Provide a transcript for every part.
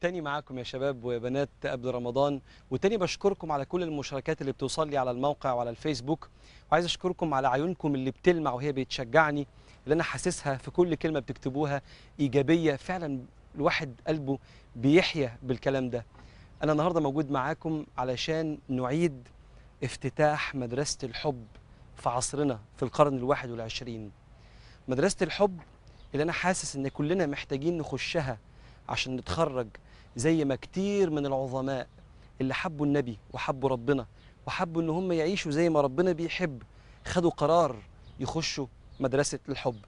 تاني معاكم يا شباب ويا بنات قبل رمضان. وتاني بشكركم على كل المشاركات اللي بتوصل لي على الموقع وعلى الفيسبوك، وعايز اشكركم على عيونكم اللي بتلمع وهي بتشجعني، اللي انا حاسسها في كل كلمة بتكتبوها ايجابية فعلا. الواحد قلبه بيحيا بالكلام ده. انا النهاردة موجود معاكم علشان نعيد افتتاح مدرسة الحب في عصرنا في القرن ال21. مدرسة الحب اللي أنا حاسس إن كلنا محتاجين نخشها عشان نتخرج زي ما كتير من العظماء اللي حبوا النبي وحبوا ربنا وحبوا إن هم يعيشوا زي ما ربنا بيحب خدوا قرار يخشوا مدرسة الحب.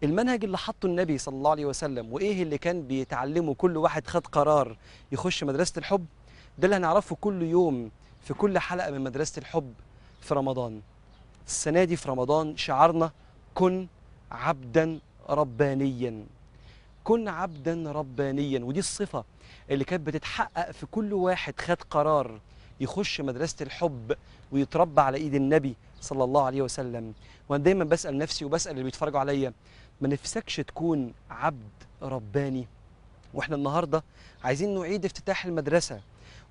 المنهج اللي حطه النبي صلى الله عليه وسلم وإيه اللي كان بيتعلمه كل واحد خد قرار يخش مدرسة الحب، ده اللي هنعرفه كل يوم في كل حلقة من مدرسة الحب في رمضان. السنة دي في رمضان شعارنا كن عبدا ربانيا. كن عبدا ربانيا، ودي الصفة اللي كانت بتتحقق في كل واحد خد قرار يخش مدرسة الحب ويتربى على ايد النبي صلى الله عليه وسلم. وانا دايما بسأل نفسي وبسأل اللي بيتفرجوا عليا، ما نفسكش تكون عبد رباني؟ واحنا النهارده عايزين نعيد افتتاح المدرسة،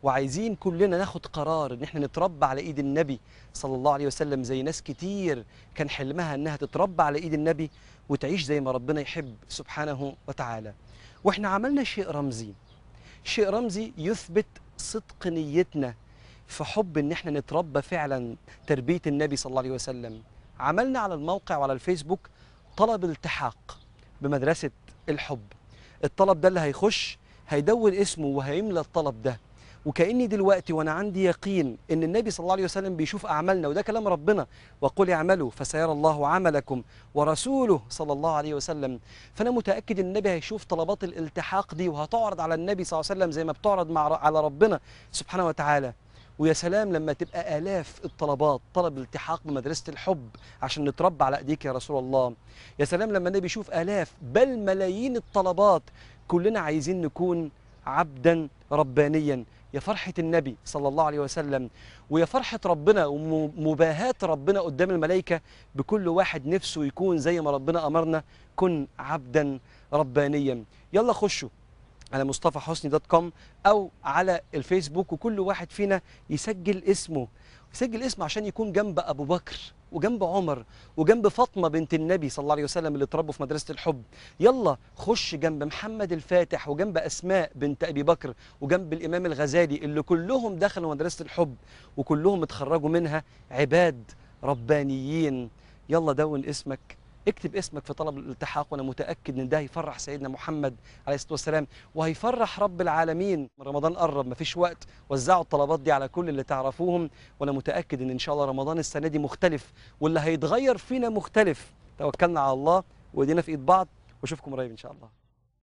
وعايزين كلنا ناخد قرار ان احنا نتربى على ايد النبي صلى الله عليه وسلم، زي ناس كتير كان حلمها انها تتربى على ايد النبي وتعيش زي ما ربنا يحب سبحانه وتعالى. واحنا عملنا شيء رمزي، شيء رمزي يثبت صدق نيتنا في حب ان احنا نتربى فعلا تربية النبي صلى الله عليه وسلم. عملنا على الموقع وعلى الفيسبوك طلب التحاق بمدرسة الحب. الطلب ده اللي هيخش هيدون اسمه وهيملى الطلب ده، وكأني دلوقتي وانا عندي يقين ان النبي صلى الله عليه وسلم بيشوف اعمالنا، وده كلام ربنا، وقل اعملوا فسيرى الله عملكم ورسوله صلى الله عليه وسلم. فانا متأكد ان النبي هيشوف طلبات الالتحاق دي وهتعرض على النبي صلى الله عليه وسلم زي ما بتعرض على ربنا سبحانه وتعالى. ويا سلام لما تبقى آلاف الطلبات طلب الالتحاق بمدرسة الحب عشان نتربى على ايديك يا رسول الله. يا سلام لما النبي يشوف آلاف بل ملايين الطلبات كلنا عايزين نكون عبدا ربانيا. يا فرحة النبي صلى الله عليه وسلم، ويا فرحة ربنا ومباهاة ربنا قدام الملائكة بكل واحد نفسه يكون زي ما ربنا أمرنا كن عبدا ربانيا. يلا خشوا على مصطفحسني.com أو على الفيسبوك، وكل واحد فينا يسجل اسمه، يسجل اسمه عشان يكون جنب أبو بكر وجنب عمر وجنب فاطمة بنت النبي صلى الله عليه وسلم اللي اتربوا في مدرسة الحب. يلا خش جنب محمد الفاتح وجنب أسماء بنت أبي بكر وجنب الإمام الغزالي اللي كلهم دخلوا مدرسة الحب وكلهم اتخرجوا منها عباد ربانيين. يلا دون اسمك، اكتب اسمك في طلب الالتحاق، وانا متاكد ان ده هيفرح سيدنا محمد عليه الصلاه والسلام وهيفرح رب العالمين. رمضان قرب مفيش وقت، وزعوا الطلبات دي على كل اللي تعرفوهم، وانا متاكد ان شاء الله رمضان السنه دي مختلف واللي هيتغير فينا مختلف. توكلنا على الله وايدينا في ايد بعض، واشوفكم قريب ان شاء الله.